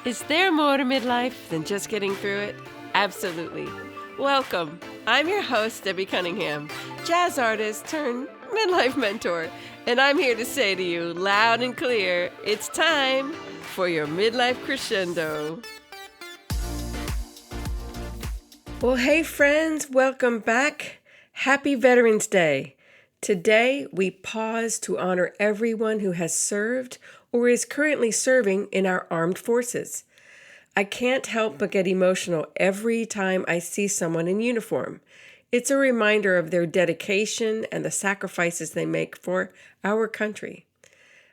Is there more to midlife than just getting through it? Absolutely. Welcome. I'm your host, Debbie Cunningham, jazz artist turned midlife mentor, and I'm here to say to you loud and clear, it's time for your midlife crescendo. Well, hey friends, welcome back. Happy Veterans Day. Today, we pause to honor everyone who has served or is currently serving in our armed forces. I can't help but get emotional every time I see someone in uniform. It's a reminder of their dedication and the sacrifices they make for our country.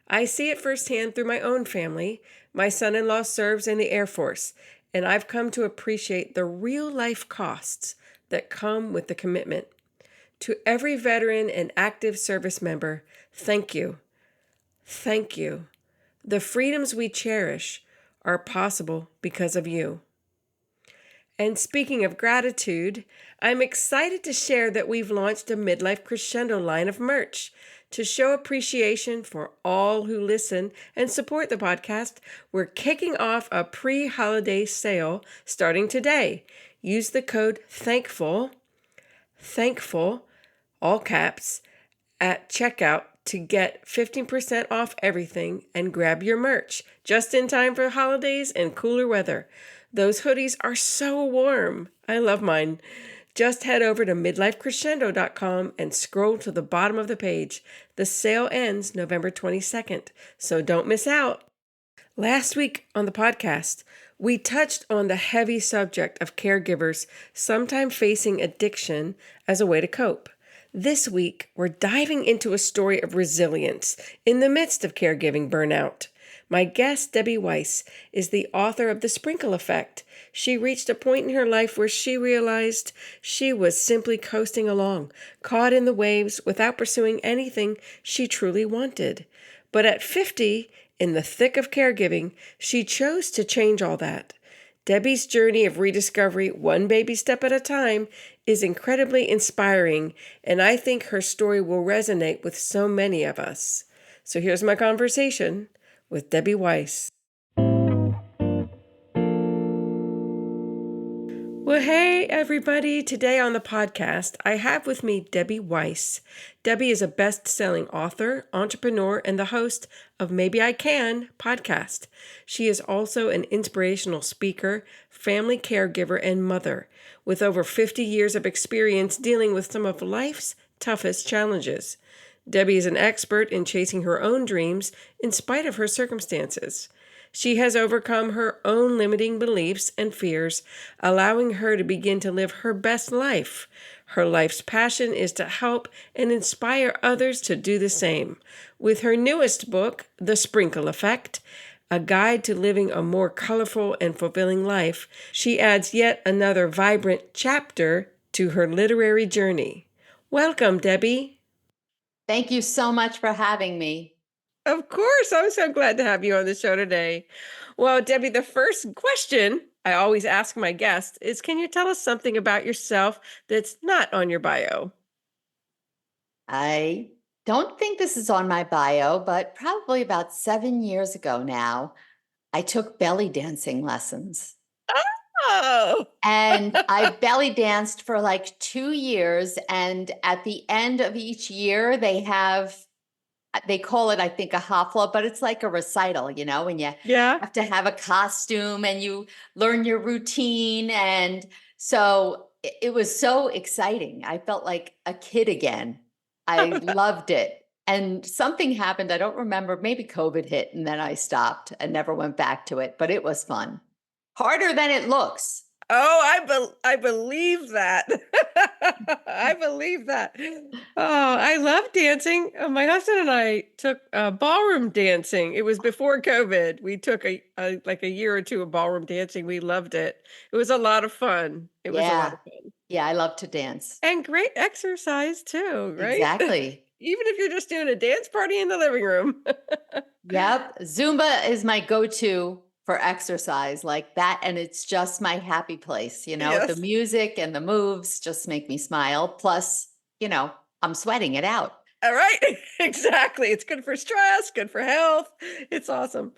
I see it firsthand through my own family. My son-in-law serves in the Air Force, and I've come to appreciate the real-life costs that come with the commitment. To every veteran and active service member, thank you. Thank you. The freedoms we cherish are possible because of you. And speaking of gratitude, I'm excited to share that we've launched a Midlife Crescendo line of merch. To show appreciation for all who listen and support the podcast, we're kicking off a pre-holiday sale starting today. Use the code THANKFUL, all caps, at checkout to get 15% off everything and grab your merch just in time for holidays and cooler weather. Those hoodies are so warm. I love mine. Just head over to midlifecrescendo.com and scroll to the bottom of the page. The sale ends November 22nd, so don't miss out. Last week on the podcast, we touched on the heavy subject of caregivers sometimes facing addiction as a way to cope. This week, we're diving into a story of resilience in the midst of caregiving burnout. My guest, Debbie Weiss, is the author of The Sprinkle Effect. She reached a point in her life where she realized she was simply coasting along, caught in the waves without pursuing anything she truly wanted. But at 50, in the thick of caregiving, she chose to change all that. Debbie's journey of rediscovery, one baby step at a time, is incredibly inspiring, and I think her story will resonate with so many of us. So here's my conversation with Debbie Weiss. Well, hey, everybody. Today on the podcast, I have with me Debbie Weiss. Debbie is a best-selling author, entrepreneur, and the host of Maybe I Can podcast. She is also an inspirational speaker, family caregiver, and mother, with over 50 years of experience dealing with some of life's toughest challenges. Debbie is an expert in chasing her own dreams in spite of her circumstances. She has overcome her own limiting beliefs and fears, allowing her to begin to live her best life. Her life's passion is to help and inspire others to do the same. With her newest book, The Sprinkle Effect, a guide to living a more colorful and fulfilling life, she adds yet another vibrant chapter to her literary journey. Welcome, Debbie. Thank you so much for having me. Of course, I'm so glad to have you on the show today. Well, Debbie, the first question I always ask my guests is, can you tell us something about yourself that's not on your bio? I don't think this is on my bio, but probably about 7 years ago now, I took belly dancing lessons. Oh, And I belly danced for like 2 years. And at the end of each year, they call it, I think, a hafla, but it's like a recital, when you yeah. have to have a costume and you learn your routine. And so it was so exciting. I felt like a kid again. I loved it. And something happened. I don't remember. Maybe COVID hit and then I stopped and never went back to it, but it was fun. Harder than it looks. Oh, I believe that. I believe that. Oh, I love dancing. My husband and I took ballroom dancing. It was before COVID. We took like a year or two of ballroom dancing. We loved it. It was a lot of fun. It was a lot Yeah. of fun. Yeah. I love to dance. And great exercise too, right? Exactly. Even if you're just doing a dance party in the living room. Yep. Zumba is my go-to for exercise like that. And it's just my happy place. The Yes. music and the moves just make me smile. Plus, I'm sweating it out. All right. Exactly. It's good for stress, good for health. It's awesome.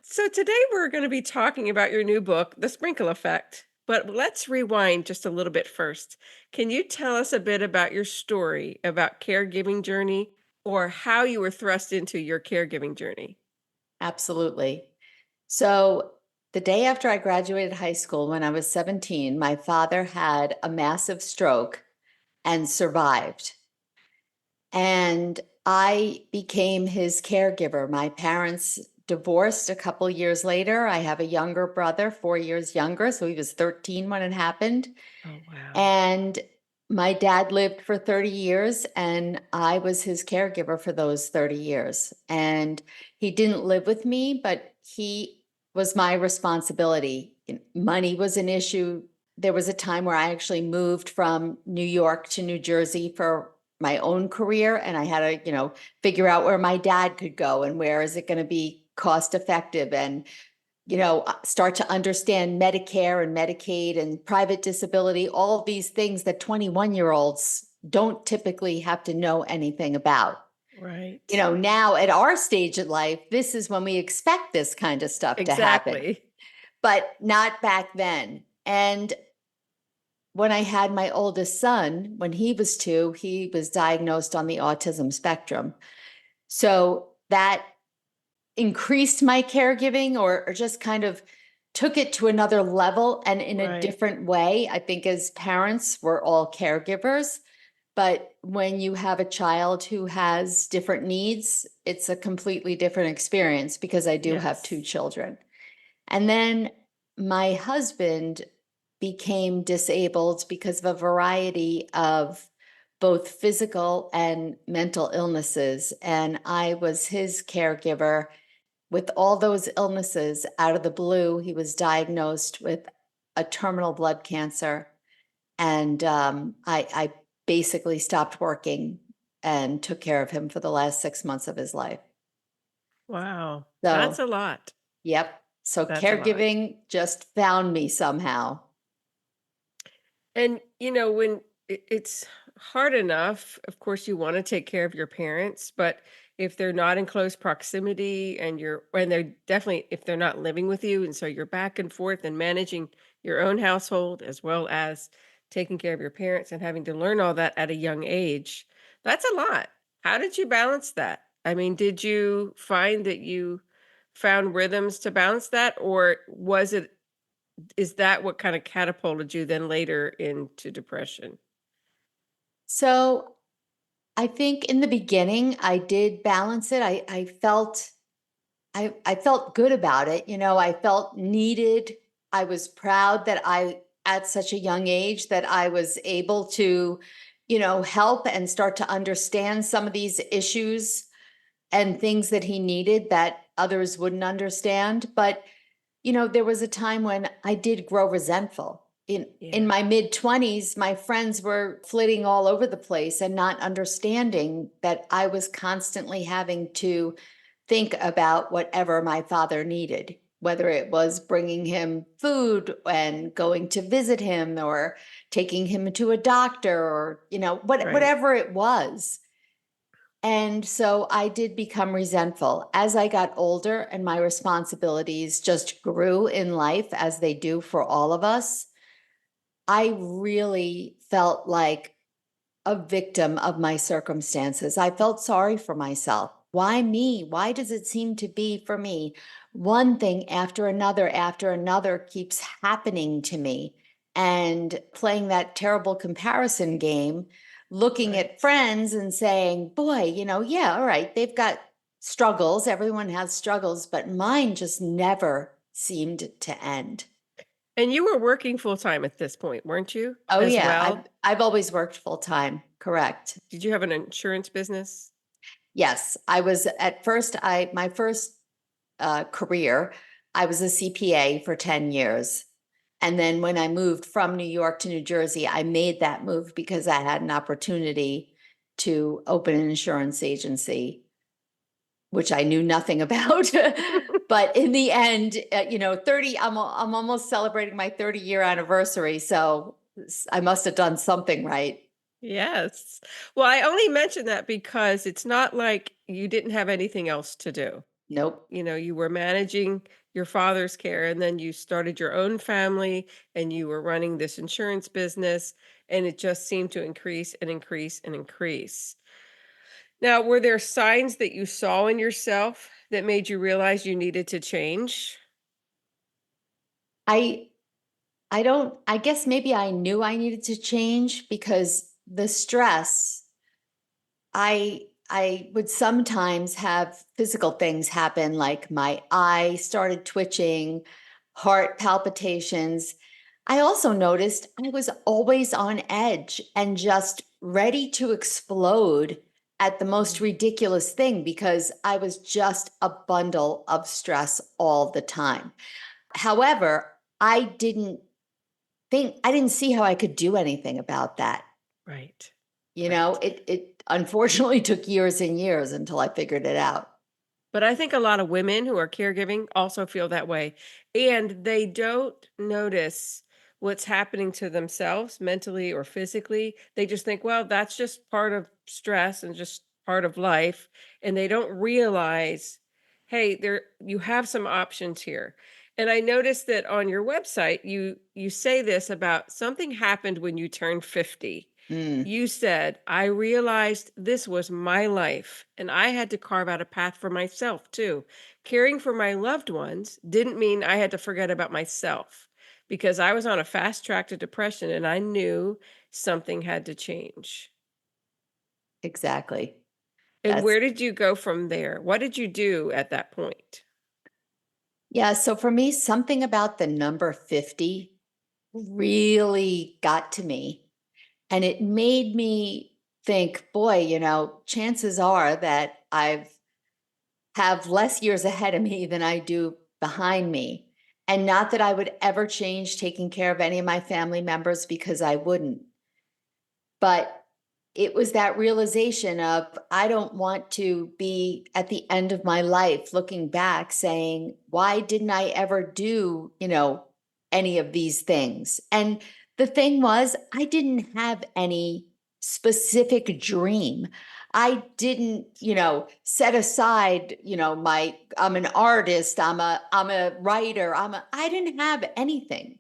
So today we're going to be talking about your new book, The Sprinkle Effect. But let's rewind just a little bit first. Can you tell us a bit about your story about caregiving journey or how you were thrust into your caregiving journey? Absolutely. So, the day after I graduated high school, when I was 17, my father had a massive stroke and survived. And I became his caregiver. My parents divorced a couple years later. I have a younger brother, 4 years younger. So he was 13 when it happened. Oh, wow. And my dad lived for 30 years, and I was his caregiver for those 30 years. And he didn't live with me, but he was my responsibility. Money was an issue. There was a time where I actually moved from New York to New Jersey for my own career, and I had to, figure out where my dad could go and where is it going to be cost effective, and start to understand Medicare and Medicaid and private disability, all of these things that 21-year-olds don't typically have to know anything about. Right. Now at our stage of life, this is when we expect this kind of stuff to happen, Exactly. but not back then. And when I had my oldest son, when he was 2, he was diagnosed on the autism spectrum. So that increased my caregiving, or just kind of took it to another level and in a Right. different way. I think as parents, we're all caregivers. But when you have a child who has different needs, it's a completely different experience because I do have 2 Yes. children. And then my husband became disabled because of a variety of both physical and mental illnesses. And I was his caregiver with all those illnesses. Out of the blue, he was diagnosed with a terminal blood cancer. And I basically stopped working and took care of him for the last 6 months of his life. Wow. That's So, a lot. yep. So That's a lot. caregiving just found me somehow. And, when it's hard enough, of course, you want to take care of your parents, but if they're not in close proximity and they're definitely, if they're not living with you, and so you're back and forth and managing your own household as well as taking care of your parents and having to learn all that at a young age, that's a lot. How did you balance that? I mean, did you find that you found rhythms to balance that, or is that what kinda catapulted you then later into depression? So I think in the beginning I did balance it. I felt good about it. I felt needed. I was proud that I, at such a young age, that I was able to, help and start to understand some of these issues and things that he needed that others wouldn't understand. But, there was a time when I did grow resentful. In Yeah, my mid 20s, my friends were flitting all over the place and not understanding that I was constantly having to think about whatever my father needed, whether it was bringing him food and going to visit him, or taking him to a doctor, or, right. whatever it was. And so I did become resentful as I got older, and my responsibilities just grew in life, as they do for all of us. I really felt like a victim of my circumstances. I felt sorry for myself. Why me? Why does it seem to be for me? One thing after another keeps happening to me. And playing that terrible comparison game, looking Right. at friends and saying, boy, yeah, all right, they've got struggles. Everyone has struggles, but mine just never seemed to end. And you were working full-time at this point, weren't you, Oh as yeah, I've well? I've always worked full time. Correct. Did you have an insurance business? Yes, I was at first. I my first career, I was a CPA for 10 years. And then when I moved from New York to New Jersey, I made that move because I had an opportunity to open an insurance agency, which I knew nothing about. But in the end, 30, I'm almost celebrating my 30-year anniversary. So I must have done something right. Yes. Well, I only mention that because it's not like you didn't have anything else to do. Nope. You were managing your father's care, and then you started your own family, and you were running this insurance business, and it just seemed to increase and increase and increase. Now, were there signs that you saw in yourself that made you realize you needed to change? I I don't I guess maybe I knew I needed to change because the stress, I would sometimes have physical things happen, like my eye started twitching, heart palpitations. I also noticed I was always on edge and just ready to explode at the most Mm. ridiculous thing because I was just a bundle of stress all the time. However, I didn't see how I could do anything about that. Right. You know, Right. it unfortunately took years and years until I figured it out. But I think a lot of women who are caregiving also feel that way, and they don't notice what's happening to themselves mentally or physically. They just think, well, that's just part of stress and just part of life, and they don't realize, hey, there you have some options here. And I noticed that on your website, you say this about something happened when you turned 50. Mm, You said, I realized this was my life and I had to carve out a path for myself too. Caring for my loved ones didn't mean I had to forget about myself because I was on a fast track to depression and I knew something had to change. exactly. And That's where did you go from there? What did you do at that point? Yeah, so for me, something about the number 50 really got to me. And it made me think, boy, chances are that I've have less years ahead of me than I do behind me. And not that I would ever change taking care of any of my family members because I wouldn't. But it was that realization of I don't want to be at the end of my life looking back saying, why didn't I ever do, any of these things? And the thing was, I didn't have any specific dream. I didn't, set aside, I'm an artist, I'm a writer, I didn't have anything.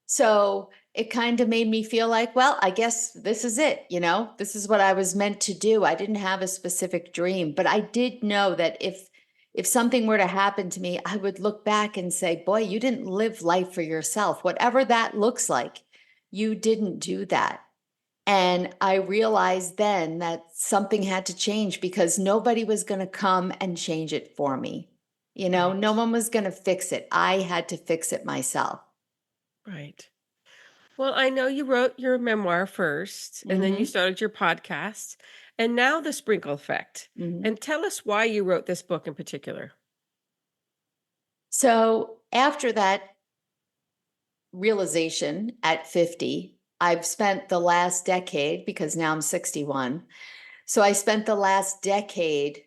So it kind of made me feel like, well, I guess this is it, this is what I was meant to do. I didn't have a specific dream, but I did know that if something were to happen to me, I would look back and say, boy, you didn't live life for yourself. Whatever that looks like, you didn't do that. And I realized then that something had to change because nobody was going to come and change it for me. No Right. one was going to fix it. I had to fix it myself. Right. Well, I know you wrote your memoir first, and then you Hmm. started your podcast, and now the sprinkle effect. Hmm. And tell us why you wrote this book in particular. So after that realization at 50, I've spent the last decade, because now I'm 61. So I spent the last decade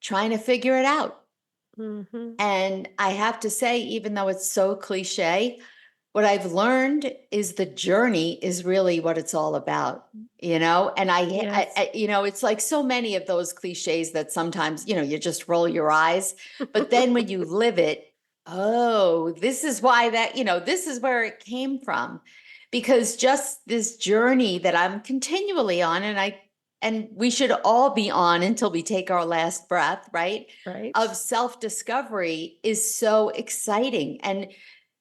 trying to figure it out. Mhm. And I have to say, even though it's so cliche, what I've learned is the journey is really what it's all about, And Yes. it's like so many of those cliches that sometimes, you just roll your eyes. But then when you live it, oh, this is why this is where it came from. Because just this journey that I'm continually on, and we should all be on until we take our last breath, right? Right? Of self discovery is so exciting. And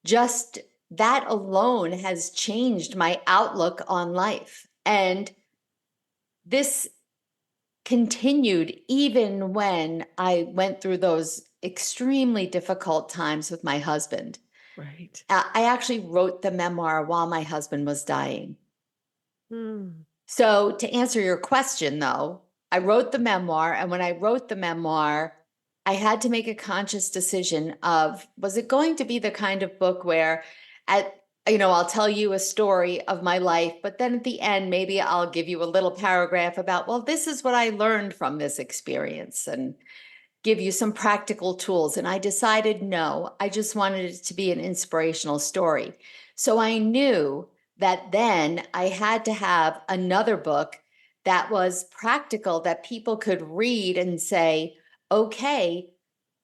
just that alone has changed my outlook on life. And this continued even when I went through those extremely difficult times with my husband. Right. I actually wrote the memoir while my husband was dying. Mm. So, to answer your question, though, I wrote the memoir. And when I wrote the memoir, I had to make a conscious decision of was it going to be the kind of book where I'll tell you a story of my life, but then at the end, maybe I'll give you a little paragraph about, well, this is what I learned from this experience and give you some practical tools. And I decided no, I just wanted it to be an inspirational story. So I knew that then I had to have another book that was practical, that people could read and say, okay,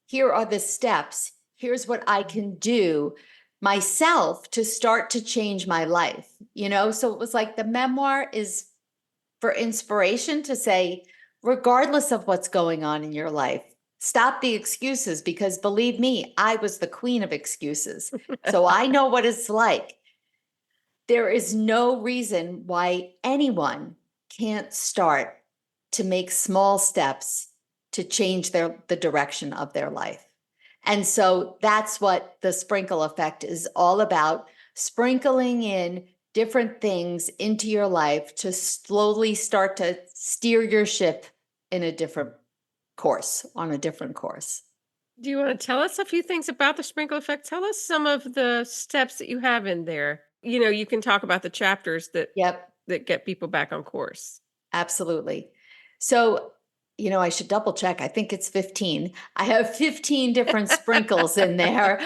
here are the steps. Here's what I can do myself to start to change my life. So it was like the memoir is for inspiration to say, regardless of what's going on in your life, stop the excuses, because believe me, I was the queen of excuses. So I know what it's like. There is no reason why anyone can't start to make small steps to change the direction of their life. And so that's what the sprinkle effect is all about, sprinkling in different things into your life to slowly start to steer your ship in a different course, on a different course. Do you want to tell us a few things about the sprinkle effect? Tell us some of the steps that you have in there. You can talk about the chapters Yep. that get people back on course. Absolutely. So, I should double check. I think it's 15. I have 15 different sprinkles in there.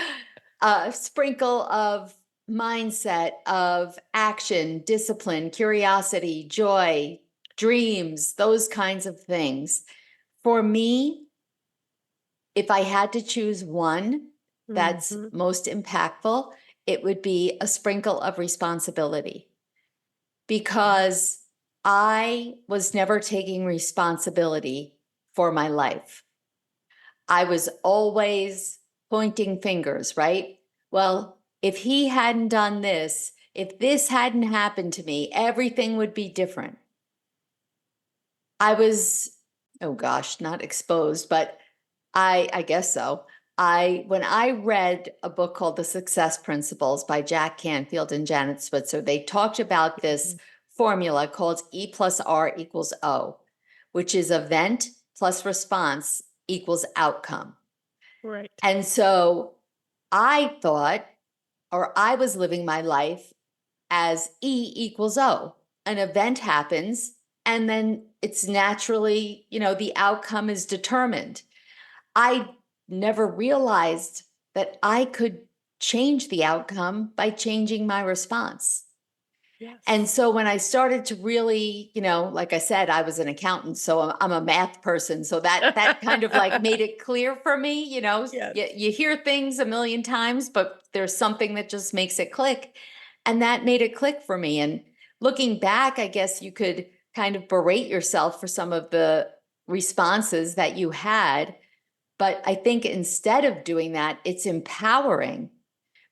A sprinkle of mindset, of action, discipline, curiosity, joy, dreams, those kinds of things. For me, if I had to choose one that's Mhm. most impactful, it would be a sprinkle of responsibility, because I was never taking responsibility for my life. I was always pointing fingers, right? Well, if he hadn't done this, if this hadn't happened to me, everything would be different. I was, oh gosh, not exposed, but I guess so. When I read a book called The Success Principles by Jack Canfield and Janet Switzer, they talked about this Mhm. formula called E plus R equals O, which is event plus response equals outcome. Right. And so I thought, or I was living my life as E equals O. An event happens, and then it's naturally, the outcome is determined. I never realized that I could change the outcome by changing my response. And Yes. so when I started to really, like I said, I was an accountant, so I'm a math person. So that kind of like made it clear for me, Yes. you hear things a million times, but there's something that just makes it click. And that made it click for me. And looking back, I guess you could kind of berate yourself for some of the responses that you had. But I think instead of doing that, it's empowering,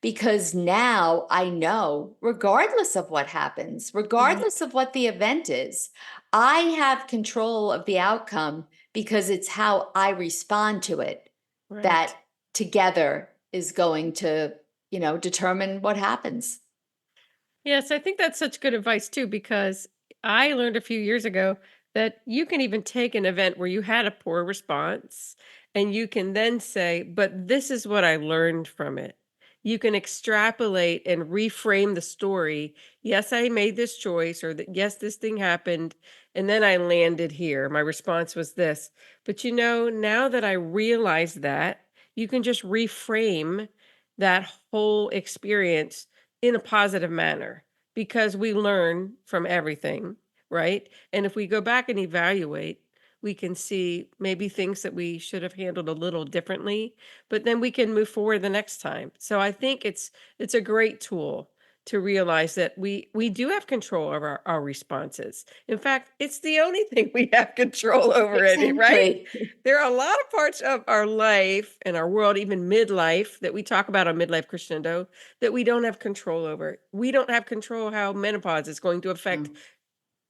because now I know, regardless of what happens, regardless Right. of what the event is, I have control of the outcome, because it's how I respond to it that Right. together is going to, determine what happens. Yes, I think that's such good advice too, because I learned a few years ago that you can even take an event where you had a poor response and you can then say, but this is what I learned from it. You can extrapolate and reframe the story. Yes, I made this choice, or that, yes, this thing happened, and then I landed here. My response was this. But now that I realize that, you can just reframe that whole experience in a positive manner, because we learn from everything, right? And if we go back and evaluate, we can see maybe things that we should have handled a little differently, but then we can move forward the next time. So I think it's a great tool to realize that we do have control over our responses. In fact, it's the only thing we have control over it, right? Exactly. There are a lot of parts of our life and our world, even midlife, that we talk about on Midlife Crescendo, that we don't have control over. We don't have control how menopause is going to affect Mm,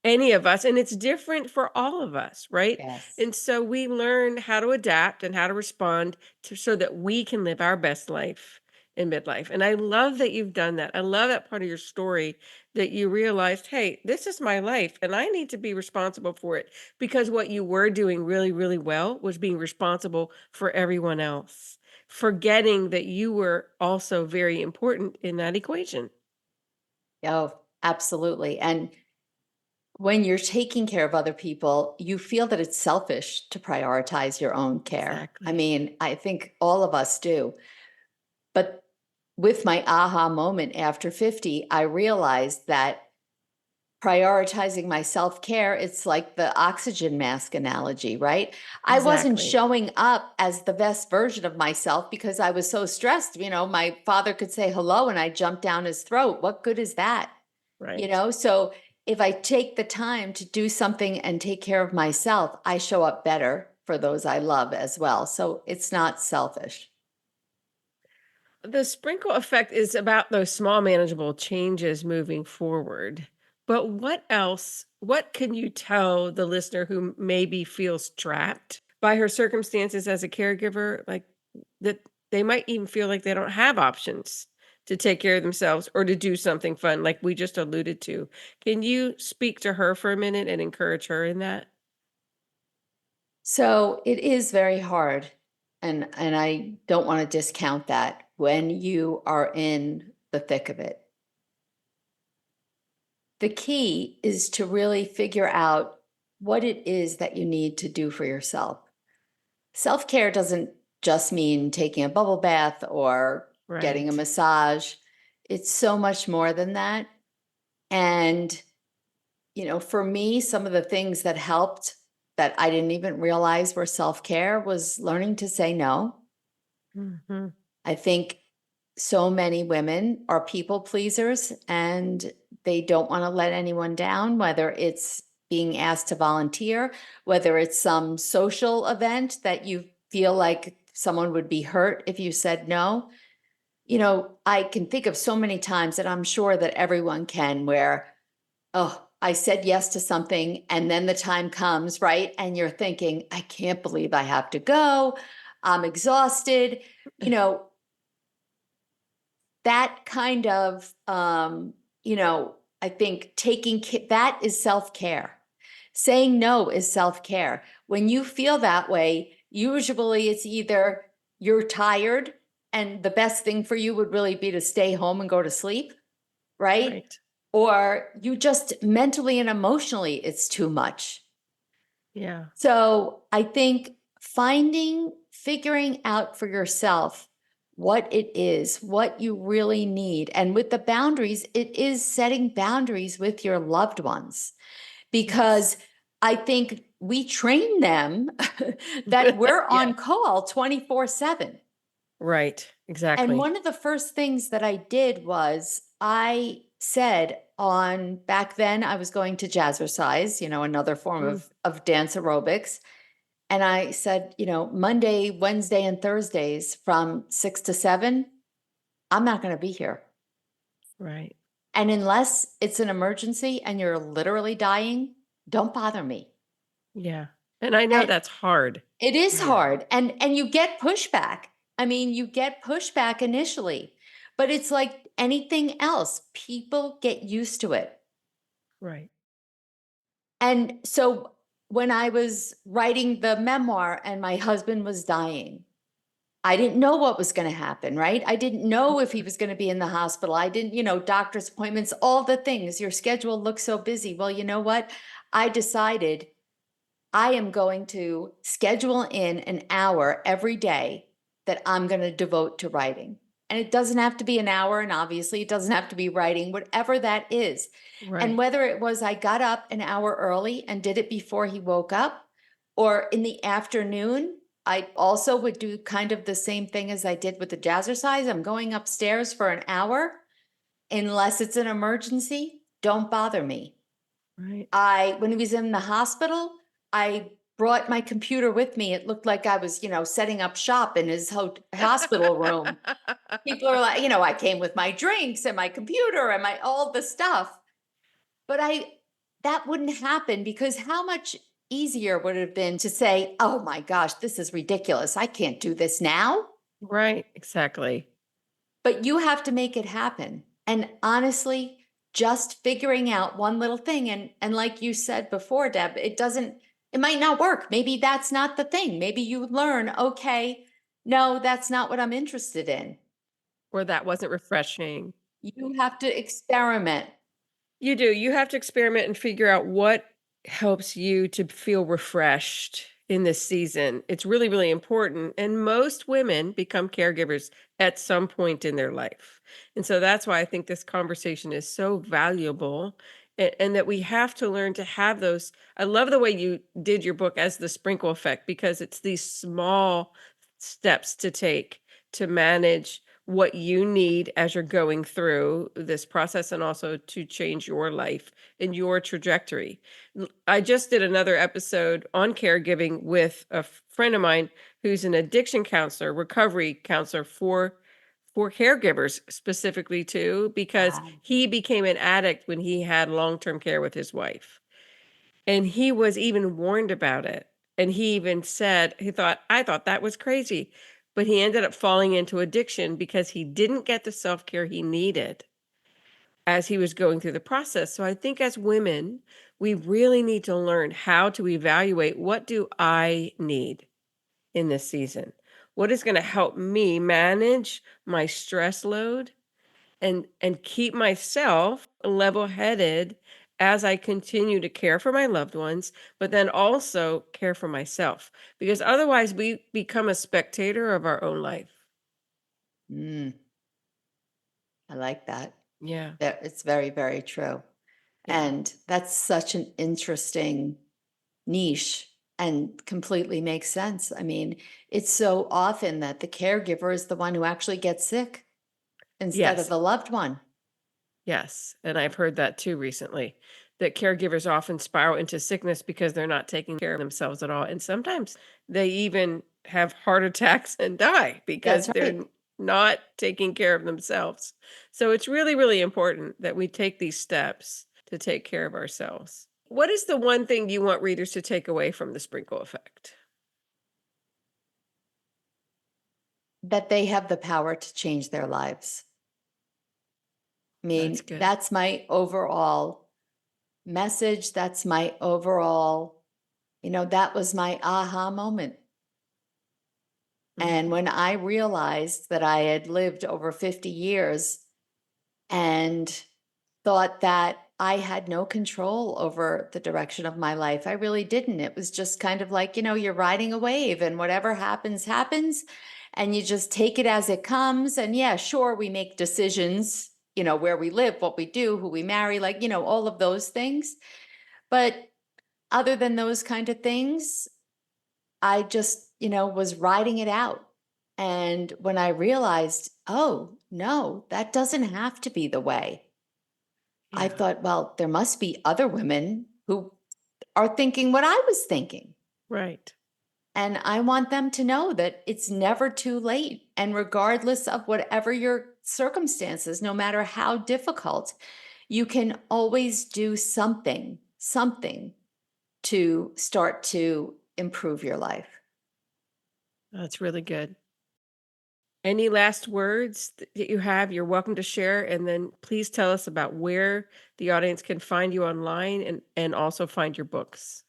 any of us, and it's different for all of us, right? yes. And so we learn how to adapt and how to respond to, so that we can live our best life in midlife. And I love that you've done that. I love that part of your story, that you realized, hey, this is my life and I need to be responsible for it, because what you were doing really, really well was being responsible for everyone else, forgetting that you were also very important in that equation. Oh, absolutely. And when you're taking care of other people, you feel that it's selfish to prioritize your own care. I Exactly. mean, I think all of us do. But with my aha moment after 50, I realized that prioritizing my self-care, it's like the oxygen mask analogy, right? I wasn't Exactly. showing up as the best version of myself because I was so stressed. My father could say hello and I jumped down his throat. What good is that? Right. So if I take the time to do something and take care of myself, I show up better for those I love as well. So it's not selfish. The sprinkle effect is about those small manageable changes moving forward. But what can you tell the listener who maybe feels trapped by her circumstances as a caregiver, like that they might even feel like they don't have options to take care of themselves or to do something fun like we just alluded to. Can you speak to her for a minute and encourage her in that? So it is very hard, and I don't want to discount that when you are in the thick of it. The key is to really figure out what it is that you need to do for yourself. Self-care doesn't just mean taking a bubble bath or getting a Right. massage. It's so much more than that. And for me, some of the things that helped that I didn't even realize were self-care was learning to say no. Mhm. I think so many women are people pleasers and they don't want to let anyone down, whether it's being asked to volunteer, whether it's some social event that you feel like someone would be hurt if you said no. I can think of so many times that I'm sure that everyone can where, oh, I said yes to something and then the time comes, right? And you're thinking, I can't believe I have to go. I'm exhausted. You know, that kind of I think that is self-care. Saying no is self-care. When you feel that way, usually it's either you're tired and the best thing for you would really be to stay home and go to sleep, right? Right. Or you just mentally and emotionally it's too much. Yeah. So I think figuring out for yourself what it is, what you really need. And with the boundaries, it is setting boundaries with your loved ones Yes. because I think we train them that we're Yes. on call 24/7. Right. And Exactly. one of the first things that I did was I said on back then I was going to jazzercise, another form Mm, of dance aerobics. And I said, Monday, Wednesday, and Thursdays from 6 to 7, I'm not going to be here. right. And unless it's an emergency and you're literally dying, don't bother me. Yeah. And I know And that's hard. it is Yeah. hard. And you get pushback. I mean, you get pushback initially, but it's like anything else. People get used to it. Right. And so when I was writing the memoir and my husband was dying, I didn't know what was going to happen, right? I didn't know if he was going to be in the hospital. I didn't, doctor's appointments, all the things. Your schedule looks so busy. Well, you know what? I decided I am going to schedule in an hour every day that I'm going to devote to writing. And it doesn't have to be an hour. And obviously, it doesn't have to be writing, whatever that is. And Right. whether it was I got up an hour early and did it before he woke up, or in the afternoon, I also would do kind of the same thing as I did with the jazzercise. I'm going upstairs for an hour. Unless it's an emergency, don't bother me. Right. When he was in the hospital, I brought my computer with me. It looked like I was, setting up shop in his hospital room. People are like, I came with my drinks and my computer and my all the stuff. But that wouldn't happen because how much easier would it have been to say, "Oh my gosh, this is ridiculous. I can't do this now." Right. Exactly. But you have to make it happen. And honestly, just figuring out one little thing and like you said before, Deb, it might not work. Maybe that's not the thing. Maybe you learn, okay, no, that's not what I'm interested in. Or that wasn't refreshing. You have to experiment. You do. You have to experiment and figure out what helps you to feel refreshed in this season. It's really, really important. And most women become caregivers at some point in their life. And so that's why I think this conversation is so valuable and that we have to learn to have those. I love the way you did your book as the sprinkle effect because it's these small steps to take to manage what you need as you're going through this process and also to change your life and your trajectory. I just did another episode on caregiving with a friend of mine who's an addiction counselor, recovery counselor for caregivers specifically too, because Wow. he became an addict when he had long-term care with his wife. And he was even warned about it. And he even said, I thought that was crazy. But he ended up falling into addiction because he didn't get the self-care he needed as he was going through the process. So I think as women, we really need to learn how to evaluate what do I need in this season? What is going to help me manage my stress load and keep myself level-headed as I continue to care for my loved ones, but then also care for myself because otherwise we become a spectator of our own life. Mm, I like that. Yeah. That it's very, very true. Yeah. And that's such an interesting niche and completely makes sense. I mean, it's so often that the caregiver is the one who actually gets sick instead of Yes. the loved one. Yes, and I've heard that too recently, that caregivers often spiral into sickness because they're not taking care of themselves at all, and sometimes they even have heart attacks and die That's because they're right. not taking care of themselves. So it's really, really important that we take these steps to take care of ourselves. What is the one thing you want readers to take away from the sprinkle effect? That they have the power to change their lives. I That's mean, good. that's my overall message. That's my overall, that was my aha moment. And Mhm. when I realized that I had lived over 50 years and thought that I had no control over the direction of my life, I really didn't. It was just kind of like, you're riding a wave and whatever happens, happens. And you just take it as it comes. And yeah, sure, we make decisions, where we live, what we do, who we marry, like, all of those things. But other than those kind of things, I just, was riding it out. And when I realized, oh, no, that doesn't have to be the way, I Yeah, thought, well, there must be other women who are thinking what I was thinking. right. And I want them to know that it's never too late. And regardless of whatever your circumstances, no matter how difficult, you can always do something to start to improve your life. That's really good. Any last words that you have, you're welcome to share, and then please tell us about where the audience can find you online and also find your books.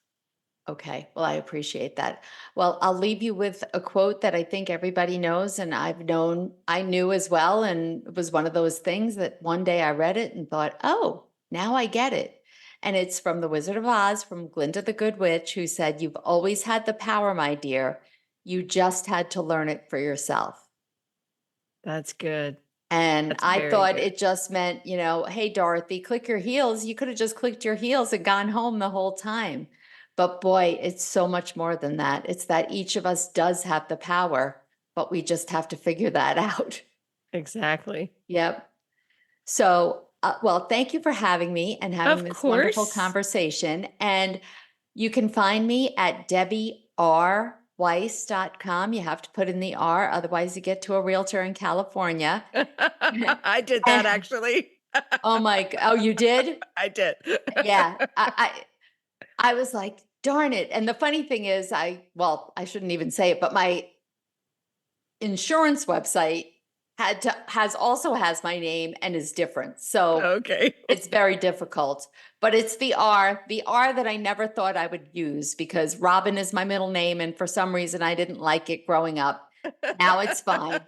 Okay, well, I appreciate that. Well, I'll leave you with a quote that I think everybody knows, and I knew as well. And it was one of those things that one day I read it and thought, oh, now I get it. And it's from The Wizard of Oz, from Glinda the Good Witch, who said, "You've always had the power, my dear. You just had to learn it for yourself." That's good. And That's I very thought good. it just meant, hey, Dorothy, click your heels. You could have just clicked your heels and gone home the whole time. But boy, it's so much more than that. It's that each of us does have the power, but we just have to figure that out. Exactly. Yep. So, well, thank you for having me and having Of this wonderful course. conversation. And you can find me at DebbieRWeiss.com. You have to put in the R, otherwise you get to a realtor in California. I did that actually. Oh, you did? I did. Yeah. I was like, darn it. And the funny thing is, well, I shouldn't even say it, but my insurance website has my name and is different. So Okay. it's very difficult, but it's the R that I never thought I would use because Robin is my middle name. And for some reason, I didn't like it growing up. Now it's fine.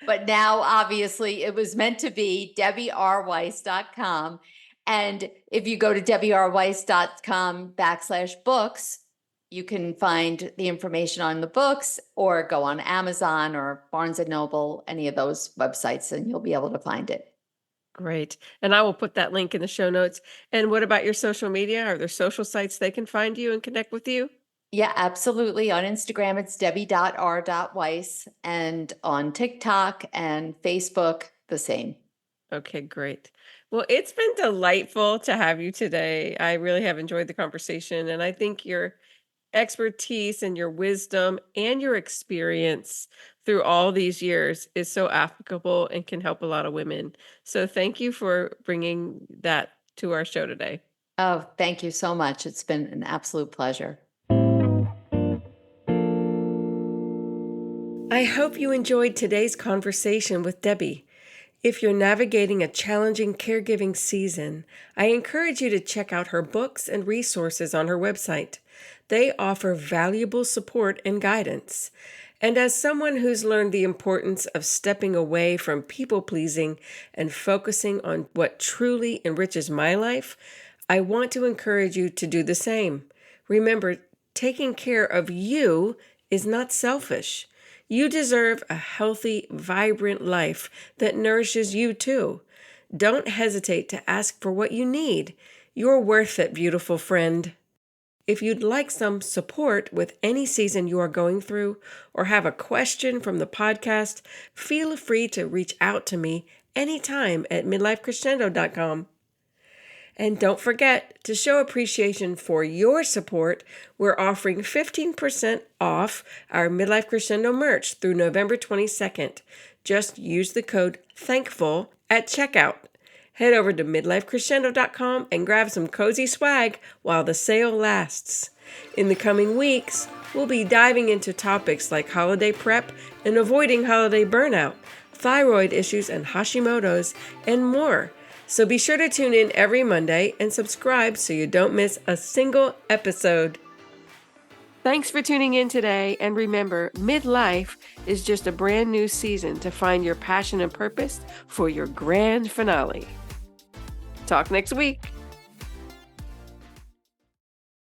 But now, obviously, it was meant to be DebbieRWeiss.com. And if you go to DebbieRWeiss.com /books, You can find the information on the books or go on Amazon or Barnes and Noble, any of those websites, and you'll be able to find it. Great. And I will put that link in the show notes. And what about your social media? Are there social sites they can find you and connect with you? Yeah, absolutely. On Instagram, it's debbie.r.weiss, and on TikTok and Facebook, the same. Okay, great. Well, it's been delightful to have you today. I really have enjoyed the conversation, and I think your expertise and your wisdom and your experience through all these years is so applicable and can help a lot of women. So thank you for bringing that to our show today. Oh, thank you so much. It's been an absolute pleasure. I hope you enjoyed today's conversation with Debbie. If you're navigating a challenging caregiving season, I encourage you to check out her books and resources on her website. They offer valuable support and guidance. And as someone who's learned the importance of stepping away from people pleasing and focusing on what truly enriches my life, I want to encourage you to do the same. Remember, taking care of you is not selfish. You deserve a healthy, vibrant life that nourishes you too. Don't hesitate to ask for what you need. You're worth it, beautiful friend. If you'd like some support with any season you are going through or have a question from the podcast, feel free to reach out to me anytime at midlifecrescendo.com. And don't forget to show appreciation for your support. We're offering 15% off our Midlife Crescendo merch through November 22nd. Just use the code THANKFUL at checkout. Head over to midlifecrescendo.com and grab some cozy swag while the sale lasts. In the coming weeks, we'll be diving into topics like holiday prep and avoiding holiday burnout, thyroid issues and Hashimoto's, and more. So be sure to tune in every Monday and subscribe so you don't miss a single episode. Thanks for tuning in today, and remember, midlife is just a brand new season to find your passion and purpose for your grand finale. Talk next week.